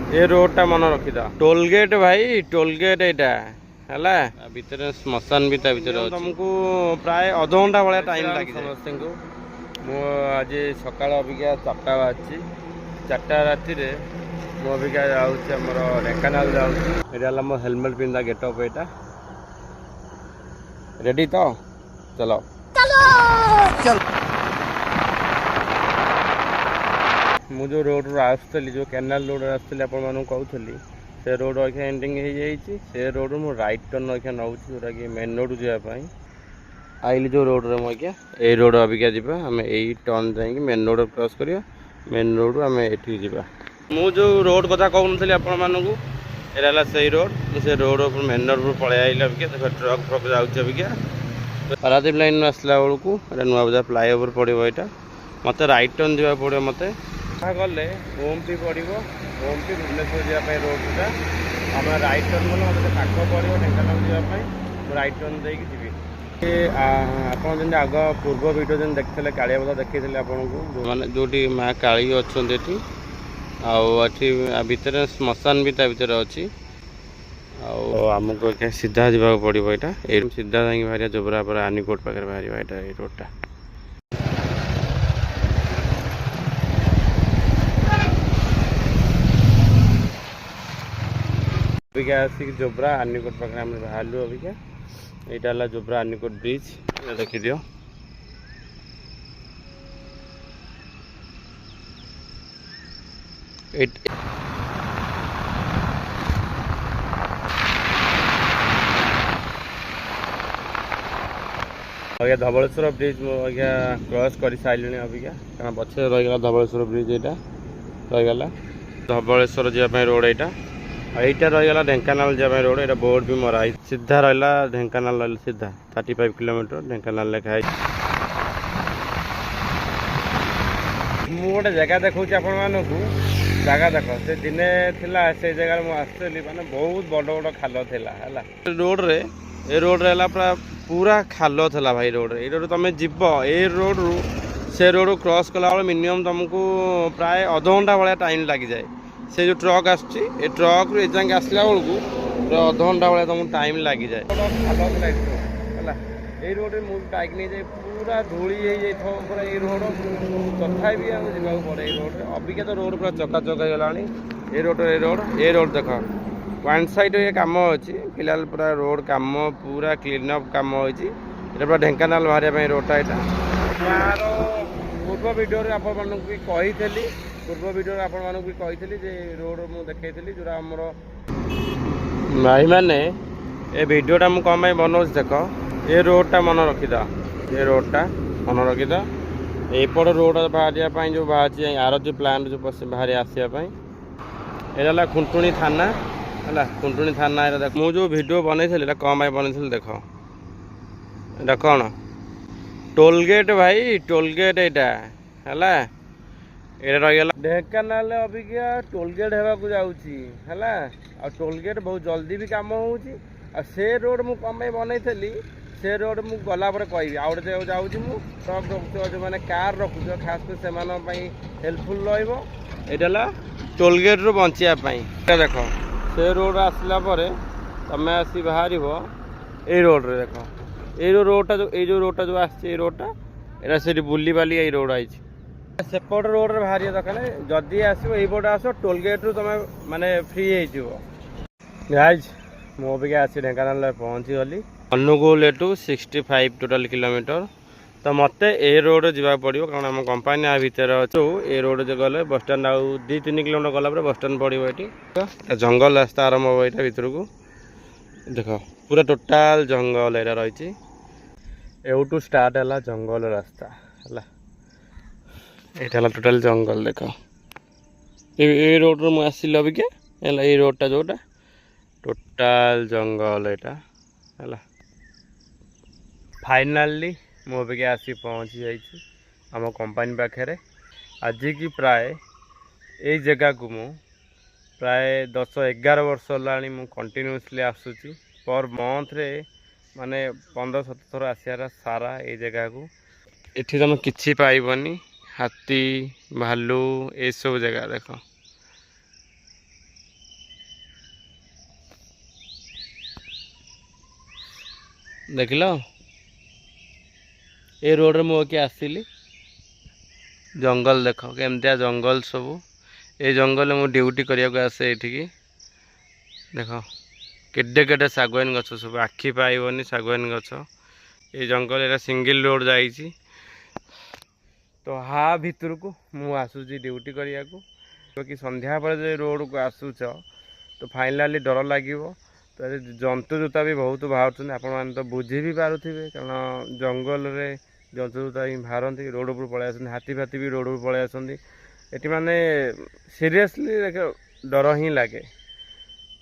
ए road टा मन रखिद toll gate भाई टोल गेट एटा है भितर श्मशान भी तुमको प्राय अध घंटा भाया टाइम लगे समस्त को मु आज सका अबिका 4टा बाजी 4टा राति मु अबिका जामर ढेकानाल जाऊँ मो हेलमेट पिंधा गेटअप यहाँ रेडी तो चलो चल मु जो रोड आसुली जो कैनाल रोड आसुली आपको कहूली से रोड अखा एंडिंग हो जाइए से रोड मु राइट टर्न अखा नौ जोटा कि मेन रोड जावाई आइली जो रोड रे मुझे ये रोड अबिका जा आम यही टर्न जाकि मेन रोड क्रॉस करिया मेन रोड आम एठी जा मु जो रोड कथा कहूनी आपण मानू एरा से रोड से रोड मेन रोड पलि आइल अबिका देख ट्रक फ्रक जाऊँच अबिका पारादीप लाइन आसला बेलू नुआ बजार फ्लाईओवर पड़ो यहाँ मत राइट टर्न जावा पड़ो मत गले ओमपी पड़ो ओमपी भुवनेश्वर जावाई रोडटा आम राइट टर्न गले मतलब पाख पड़ो ढेकानाल जावाई राइट टर्न देकी जी आप आग पूर्व वीडियो जो देखते कालिया बदा देखते आपको मैंने जो माँ काली अच्छी भितर श्मशान भी भितर अच्छी आमको सीधा जावाक पड़ो यहाँ सीधा जाकि बाहर जोबरा पर आनीकोट पाखे बाहर यहाँ ये रोडटा अबिका आसिक जोबरा आनीकोट पाखे आम बाहर अबिका यहाँ जोबरा आनीकोट ब्रिज देखी दियो अगर धवलेश्वर ब्रिज अगर क्रॉस कर सारे अबिका क्या पचे रहीगला धवलेश्वर ब्रिज यहाँ रहीगला धवलेश्वर जावाई रोड यहाँ यहाँ रहीगला ढेकानाल जावाई रोड यहाँ बोर्ड भी मरा सीधा रहा ढेकानाल रहा सीधा 35 किलोमीटर ढेकानाल लिखाई मु गोटे जगह देखा आपण मानू जगह देख से दिने थिला से जगह मुझे आसली माने बहुत बड़ बड़ खाल था रोड रे ए रोड रे पूरा खाल था भाई रोड रे रोड तुम जीव ए रोड रु से रोड क्रॉस कला मिनिमम तुमको प्राय अध घंटा भाया टाइम लग जाए से जो ट्रक आसुच्ची ए ट्रक रू एजांगे आसला बेलू पूरा अध घंटा भाया तुमको टाइम लग जाए रोड में बाइक नहीं जाए पूरा धूली हो पूरा ये रोड तथा भी आम जावाक पड़े रोड अबिका तो रोड पूरा चकाचक हो गला ये रोड देख वन साइड ये कम अच्छी फिलहाल पूरा रोड कम पूरा क्लीन अप कम होती पूरा ढेकानाल बाहर रोडटा यहाँ पूर्व वीडियो आपण भी कही पूर्व वीडियो आपण भी कही रोड मुझे देखी जो आमर भाई मैंने ये वीडियोटा मुझे कम बनाऊँ देख ये रोडटा मन रखिद ये रोडटा मन रखिद एपट रोड बाहर जो बाहर आरती प्लांट जो बाहर आसापी यहाँ खुंटुणी थाना है खुंटुणी थाना देख मुझे जो वीडियो बनई कम बनई देख ये कौन टोल गेट भाई टोल गेट यहाँ है रहीगला ढेकानाल अबिका टोल गेट होगा जाऊँगी आ टोल गेट बहुत जल्दी भी कम हो से रोड मुझे कम बनई से रोड मुझे गला कहि आउ गए जाऊँ ट्रक रखुच जो मैंने कार रखुच खास कर से हेल्पफुल रहा टोल गेट रू बचापी देख से रोड आसला तुम आसी बाहर ये रोड रे देख ये रोडटा जो रोडटा जो आसी रोडटा यहाँ से बुली बाली ये रोड आई सेपट रोड रे बाहर दरकार जदि आसो यपटे आस टोल गेट रू तुम माने फ्री गाइज मुझे आसी ढेकानाल पहुँची गली अनुगुल एटू 65 टोटाल किलोमीटर तो मत ए रोड जावाक पड़ो कारण आम कंपानी आ भितर अच्छे ए रोड जो गले बस स्टाण आउ 2-3 किलोमीटर गला बस स्टाण पड़ो ये जंगल रास्ता आरंभ हो यहाँ भितर को देख पूरा टोटाल जंगल यहाँ रही एवटू स्टार्ट है जंगल रास्ता है यहाँ टोटाल जंगल देख ये रोड रू मुझे आसिल अबिका ये रोडटा जोटा टोटाल जंगल यहाँ है फाइनाली मो अबिके आसी पहुँची जाइए आम कंपानी पाखे आज की प्राय यही जगह को मु प्राय 10-11 वर्ष होलानी मु कंटिन्यूसली आसूची पर मंथ रे माने 15-17 थर आसार सारा ये जगह को इठी तुम किछि पाइबनी हाथी भालू ये सब जगह देख देखिल ए रोड मु के आसली जंगल देख केमतिया जंगल सब ए जंगल मु ड्यूटी करने आसे ये देख केडे केडे शागवान गछ सब आखि पाइबनी शागवान गछ ये जंगल एटा सिंगल रोड जाइए तो हा भितर को मु आसूची ड्यूटी करने को कि संध्या पर जो रोड को आसूच तो फाइनाली डर लगे तो जंतु जूता भी बहुत बाहर आपण तो बुझी भी पारे कारण जंगल रे जंतु जूता ही बाहरती रोड पर पलि आस हाथी फाती भी रोड पर पलि आसती ये माने सीरियसली डर ही लगे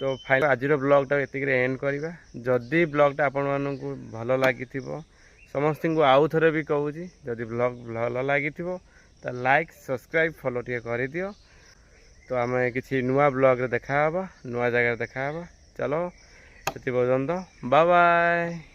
तो फाइनल आज ब्लॉगटा ये एंड करवा जदि ब्लॉगटा आपण मानू भल लगी समस्त को आउ थे भी कहूँ जदि ब्लॉग भल लगी तो लाइक सब्सक्राइब फॉलो टे कर दियो तो आम किसी नुआ ब्लॉग रे देखा नुआ जगह देखा चलो से पर्यंत बाय बाय।